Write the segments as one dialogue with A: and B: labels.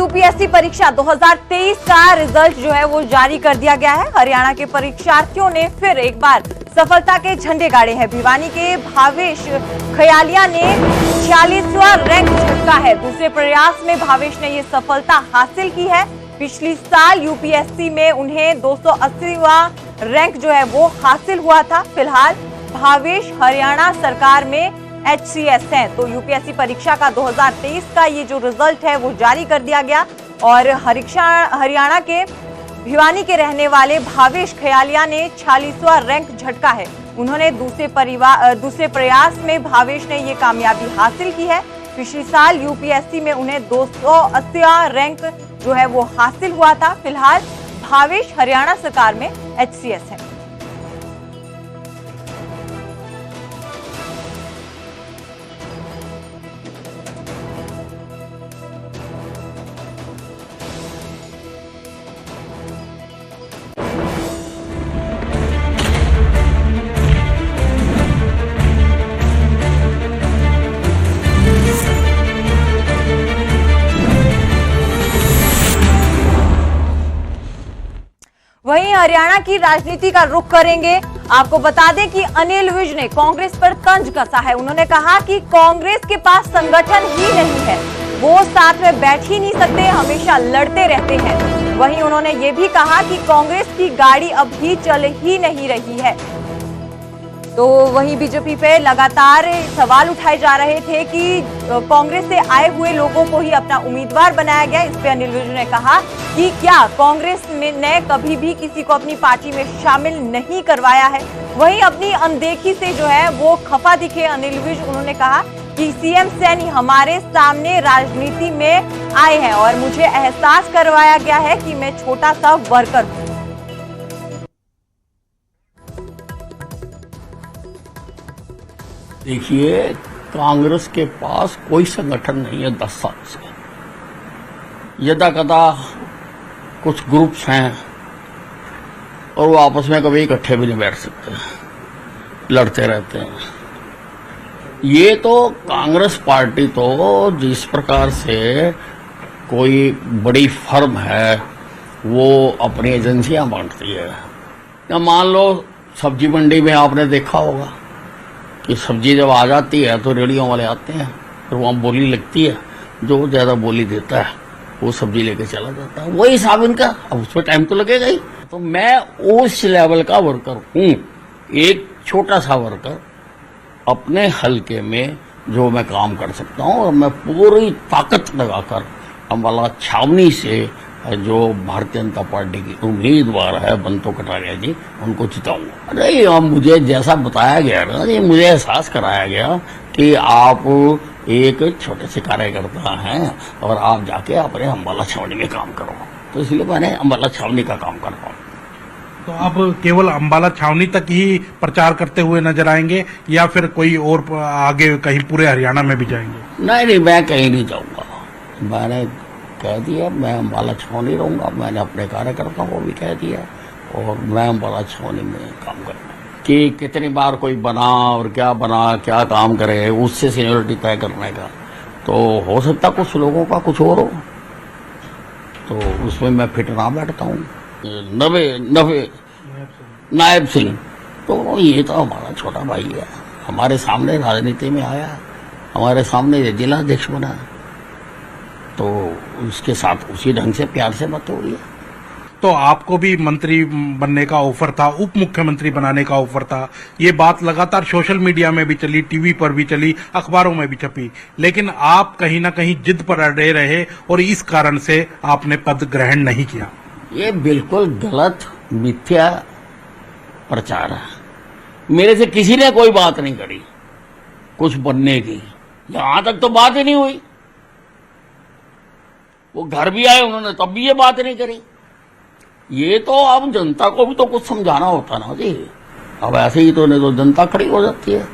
A: UPSC परीक्षा 2023 का result जो है वो जारी कर दिया गया है। हरियाणा के परीक्षार्थियों ने फिर एक बार सफलता के झंडे गाड़े हैं। भिवानी के भावेश खयालिया ने 46वां रैंक झटका है। दूसरे प्रयास में भावेश ने ये सफलता हासिल की है। पिछली साल यूपीएससी में उन्हें 280वां रैंक जो है वो हासिल हुआ था। फिलहाल भावेश हरियाणा सरकार में HCS है। तो यूपीएससी परीक्षा का 2023 का ये जो रिजल्ट है वो जारी कर दिया गया और हरियाणा के भिवानी के रहने वाले भावेश खयालिया ने 46वां रैंक झटका है। उन्होंने दूसरे प्रयास में भावेश ने ये कामयाबी हासिल की है। पिछले साल यूपीएससी में उन्हें 280वां रैंक जो है वो हासिल हुआ था। फिलहाल भावेश हरियाणा सरकार में HCS है। वहीं हरियाणा की राजनीति का रुख करेंगे। आपको बता दें कि अनिल विज ने कांग्रेस पर तंज कसा है। उन्होंने कहा कि कांग्रेस के पास संगठन ही नहीं है, वो साथ में बैठ ही नहीं सकते, हमेशा लड़ते रहते हैं। वहीं उन्होंने ये भी कहा कि कांग्रेस की गाड़ी अब भी चल ही नहीं रही है। तो वहीं बीजेपी पे लगातार सवाल उठाए जा रहे थे कि कांग्रेस से आए हुए लोगों को ही अपना उम्मीदवार बनाया गया। इस पे अनिल विज ने कहा कि क्या कांग्रेस ने कभी भी किसी को अपनी पार्टी में शामिल नहीं करवाया है। वहीं अपनी अनदेखी से जो है वो खफा दिखे अनिल विज। उन्होंने कहा कि सीएम सैनी हमारे सामने राजनीति में आए हैं और मुझे एहसास करवाया गया है कि मैं छोटा सा वर्कर हूं।
B: देखिए, कांग्रेस के पास कोई संगठन नहीं है 10 साल से। यदा कदा कुछ ग्रुप्स हैं और वो आपस में कभी इकट्ठे भी नहीं बैठ सकते, लड़ते रहते हैं। ये तो कांग्रेस पार्टी तो जिस प्रकार से कोई बड़ी फर्म है वो अपनी एजेंसियां बांटती है। या मान लो सब्जी मंडी में आपने देखा होगा कि सब्जी जब आ जाती है तो रेहड़ियों वाले आते हैं, फिर वहाँ बोली लगती है, जो ज्यादा बोली देता है वो सब्जी लेके चला जाता है। वही हिसाब इनका, अब उसमें टाइम तो लगेगा ही। तो मैं उस लेवल का वर्कर हूँ, एक छोटा सा वर्कर, अपने हलके में जो मैं काम कर सकता हूँ और मैं पूरी ताकत लगाकर अम्बाला छावनी से जो भारतीय जनता पार्टी की उम्मीदवार है बंतो कटारिया जी, उनको जिताऊंगा। अरे मुझे जैसा बताया गया ना, ये मुझे एहसास कराया गया कि आप एक छोटे से कार्यकर्ता हैं और आप जाके अपने अम्बाला छावनी में काम करो। तो इसलिए मैंने अम्बाला छावनी का काम कर रहा हूँ।
C: तो आप केवल अम्बाला छावनी तक ही प्रचार करते हुए नजर आएंगे या फिर कोई और आगे कहीं पूरे हरियाणा में भी जाएंगे?
B: नहीं, मैं कहीं नहीं जाऊंगा। मैंने कह दिया मैं अम्बाला छावनी रहूंगा। मैंने अपने कार्यकर्ताओं को भी कह दिया और मैं अम्बाला छावनी में काम करूंगा। कि कितनी बार कोई बना और क्या बना, क्या काम करे, उससे सीनियरिटी तय करने का तो हो सकता कुछ लोगों का कुछ और हो, तो उसमें मैं फिट ना बैठता हूँ। नायब सिंह तो ये तो हमारा छोटा भाई है, हमारे सामने राजनीति में आया, हमारे सामने जिला अध्यक्ष बना, तो उसके साथ उसी ढंग से प्यार से बात हो रही है।
C: तो आपको भी मंत्री बनने का ऑफर था, उप मुख्यमंत्री बनाने का ऑफर था। ये बात लगातार सोशल मीडिया में भी चली, टीवी पर भी चली, अखबारों में भी छपी, लेकिन आप कहीं ना कहीं जिद पर अड़े रहे और इस कारण से आपने पद ग्रहण नहीं किया।
B: ये बिल्कुल गलत मिथ्या प्रचार है। मेरे से किसी ने कोई बात नहीं करी कुछ बनने की, यहां तक तो बात ही नहीं हुई। वो घर भी आए, उन्होंने तब भी ये बात नहीं करी। ये तो अब जनता को भी तो कुछ समझाना होता ना जी। अब ऐसे ही तो नहीं तो जनता खड़ी हो जाती है।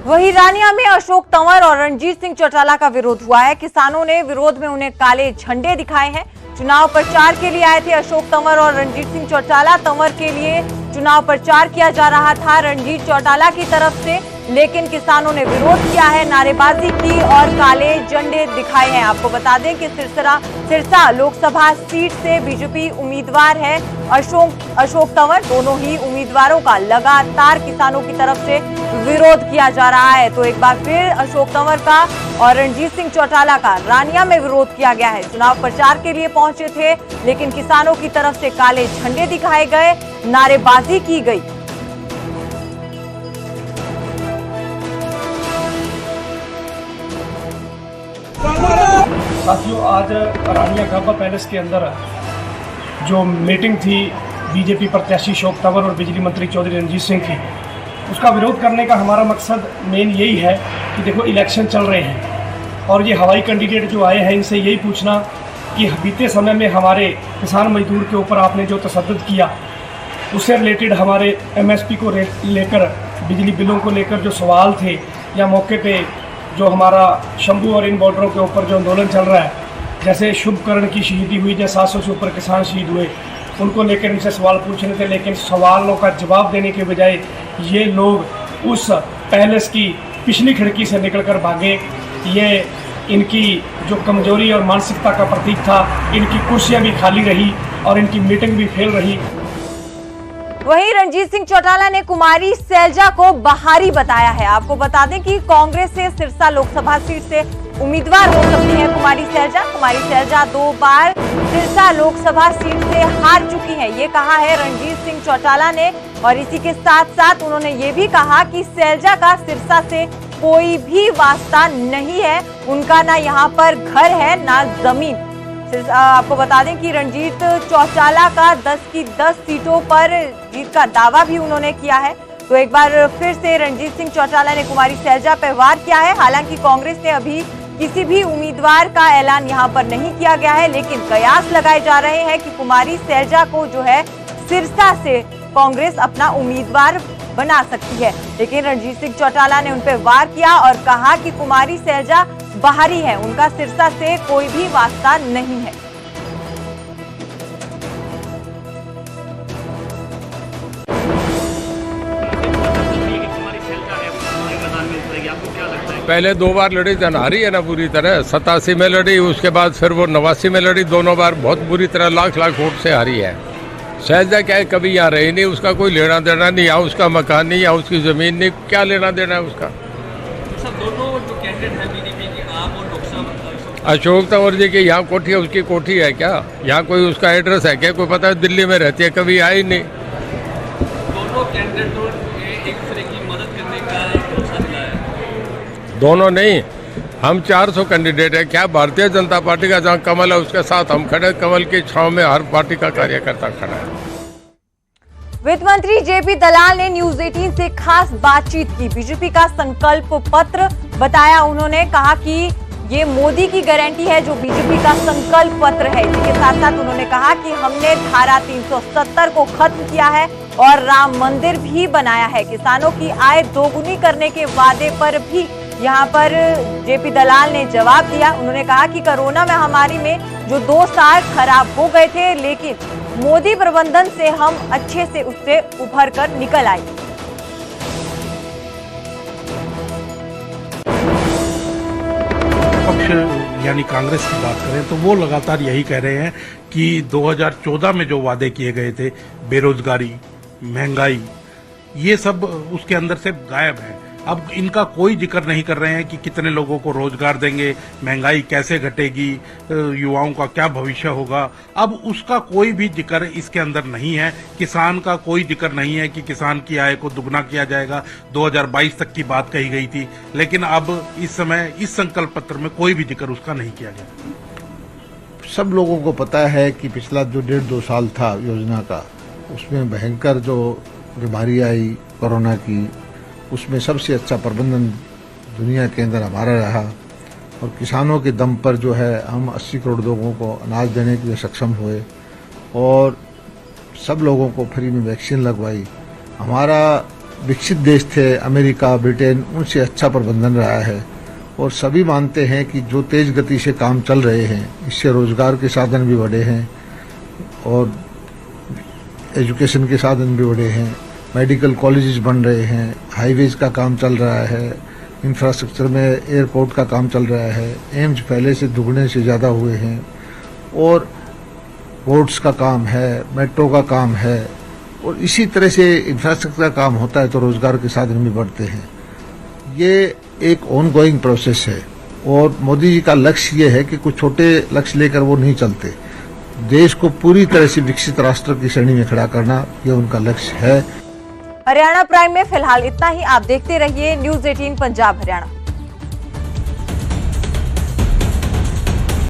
A: वहीं रानिया में अशोक तंवर और रणजीत सिंह चौटाला का विरोध हुआ है। किसानों ने विरोध में उन्हें काले झंडे दिखाए हैं। चुनाव प्रचार के लिए आए थे अशोक तंवर और रणजीत सिंह चौटाला। तंवर के लिए चुनाव प्रचार किया जा रहा था, रणजीत चौटाला की तरफ से, लेकिन किसानों ने विरोध किया है, नारेबाजी की और काले झंडे दिखाए हैं। आपको बता दें कि सिरसा लोकसभा सीट से बीजेपी उम्मीदवार है अशोक तंवर। दोनों ही उम्मीदवारों का लगातार किसानों की तरफ से विरोध किया जा रहा है। तो एक बार फिर अशोक तंवर का और रणजीत सिंह चौटाला का रानिया में विरोध किया गया है। चुनाव प्रचार के लिए पहुंचे थे, लेकिन किसानों की तरफ से काले झंडे दिखाए गए, नारेबाजी की गई।
D: साथियों, आज रानिया गाबा पैलेस के अंदर जो मीटिंग थी बीजेपी प्रत्याशी अशोक तंवर और बिजली मंत्री चौधरी रणजीत सिंह की, उसका विरोध करने का हमारा मकसद मेन यही है कि देखो इलेक्शन चल रहे हैं और ये हवाई कैंडिडेट जो आए हैं इनसे यही पूछना कि बीते समय में हमारे किसान मजदूर के ऊपर आपने जो तशद्दुद किया, उससे रिलेटेड हमारे एमएसपी को लेकर, बिजली बिलों को लेकर जो सवाल थे, या मौके पे जो हमारा शंभू और इन बॉर्डरों के ऊपर जो आंदोलन चल रहा है, जैसे शुभकरण की शहीदी हुई, जैसे 700 से ऊपर किसान शहीद हुए, उनको लेकर इनसे सवाल पूछने थे, लेकिन सवालों का जवाब देने के बजाय ये लोग उस पैलेस की पिछली खिड़की से निकलकर भागे। ये इनकी जो कमजोरी और मानसिकता का प्रतीक था। इनकी कुर्सियां भी खाली रही और इनकी मीटिंग भी फेल रही।
A: वहीं रणजीत सिंह चौटाला ने कुमारी सैलजा को बहारी बताया है। आपको बता दें कि कांग्रेस से सिरसा लोकसभा सीट से उम्मीदवार हो सकती है कुमारी सैलजा। कुमारी सैलजा 2 बार सिरसा लोकसभा सीट से हार चुकी हैं, ये कहा है रणजीत सिंह चौटाला ने। और इसी के साथ साथ उन्होंने ये भी कहा कि सैलजा का सिरसा से कोई भी वास्ता नहीं है, उनका ना यहाँ पर घर है ना जमीन। आपको बता दें कि रणजीत चौटाला का 10 की 10 सीटों पर जीत का दावा भी उन्होंने किया है। तो एक बार फिर से रणजीत सिंह चौटाला ने कुमारी सैलजा पर वार किया है। हालांकि कांग्रेस ने अभी किसी भी उम्मीदवार का ऐलान यहां पर नहीं किया गया है, लेकिन कयास लगाए जा रहे हैं कि कुमारी सैलजा को जो है सिरसा से कांग्रेस अपना उम्मीदवार बना सकती है। लेकिन रणजीत सिंह चौटाला ने उन पर वार किया और कहा कि कुमारी सैलजा बाहरी है, उनका सिरसा से कोई भी वास्ता नहीं है।
E: पहले 2 बार लड़ी तो हारी है ना पूरी तरह। 87 में लड़ी, उसके बाद फिर वो 89 में लड़ी। दोनों बार बहुत बुरी तरह लाख वोट से हारी है। सैलजा क्या है, कभी यहाँ रही नहीं, उसका कोई लेना देना नहीं, यहाँ उसका मकान नहीं, यहाँ उसकी जमीन नहीं, क्या लेना देना है उसका।
F: सब दोनों जो कैंडिडेट हैं बीजेपी के, आप और लोकसभा
E: अशोक तंवर जी की यहाँ कोठी है, उसकी कोठी है क्या? यहाँ कोई उसका एड्रेस है क्या? कोई पता है, दिल्ली में रहती है, कभी आई नहीं।
F: दोनों कैंडिडेटों ने एक दूसरे की मदद करने का भरोसा दिलाया।
E: दोनों नहीं, हम 400 कैंडिडेट है। क्या भारतीय जनता पार्टी का जहाँ कमल है उसके साथ हम खड़े, कमल की छांव में हर पार्टी का कार्यकर्ता खड़ा है।
A: वित्त मंत्री जेपी दलाल ने न्यूज 18 से खास बातचीत की, बीजेपी का संकल्प पत्र बताया। उन्होंने कहा कि ये मोदी की गारंटी है जो बीजेपी का संकल्प पत्र है। इसी के साथ साथ उन्होंने कहा कि हमने धारा 370 को खत्म किया है और राम मंदिर भी बनाया है। किसानों की आय दोगुनी करने के वादे पर भी यहाँ पर जेपी दलाल ने जवाब दिया। उन्होंने कहा कि कोरोना महामारी में जो 2 साल खराब हो गए थे, लेकिन मोदी प्रबंधन से हम अच्छे से उससे उभर कर निकल आए।
C: पक्ष यानी कांग्रेस की बात करें तो वो लगातार यही कह रहे हैं कि 2014 में जो वादे किए गए थे, बेरोजगारी, महंगाई, ये सब उसके अंदर से गायब है। अब इनका कोई जिक्र नहीं कर रहे हैं कि कितने लोगों को रोजगार देंगे, महंगाई कैसे घटेगी, युवाओं का क्या भविष्य होगा। अब उसका कोई भी जिक्र इसके अंदर नहीं है। किसान का कोई जिक्र नहीं है कि किसान की आय को दुगना किया जाएगा। 2022 तक की बात कही गई थी, लेकिन अब इस समय इस संकल्प पत्र में कोई भी जिक्र उसका नहीं किया गया।
G: सब लोगों को पता है कि पिछला जो 1.5-2 साल था योजना का, उसमें भयंकर जो बीमारी आई कोरोना की, उसमें सबसे अच्छा प्रबंधन दुनिया के अंदर हमारा रहा और किसानों के दम पर जो है हम 80 करोड़ लोगों को अनाज देने के लिए सक्षम हुए और सब लोगों को फ्री में वैक्सीन लगवाई। हमारा विकसित देश थे अमेरिका, ब्रिटेन, उनसे अच्छा प्रबंधन रहा है और सभी मानते हैं कि जो तेज गति से काम चल रहे हैं, इससे रोजगार के साधन भी बढ़े हैं और एजुकेशन के साधन भी बढ़े हैं मेडिकल कॉलेजेस बन रहे हैं, हाईवेज का काम चल रहा है, इंफ्रास्ट्रक्चर में एयरपोर्ट का काम चल रहा है, एम्स पहले से दुगने से ज़्यादा हुए हैं, और पोर्ट्स का काम है, मेट्रो का काम है, और इसी तरह से इंफ्रास्ट्रक्चर का काम होता है तो रोजगार के साधन भी बढ़ते हैं। ये एक ऑनगोइंग प्रोसेस है और मोदी जी का लक्ष्य ये है कि कुछ छोटे लक्ष्य लेकर वो नहीं चलते। देश को पूरी तरह से विकसित राष्ट्र की श्रेणी में खड़ा करना ये उनका लक्ष्य है।
A: हरियाणा प्राइम में फिलहाल इतना ही। आप देखते रहिए न्यूज़ 18 पंजाब हरियाणा।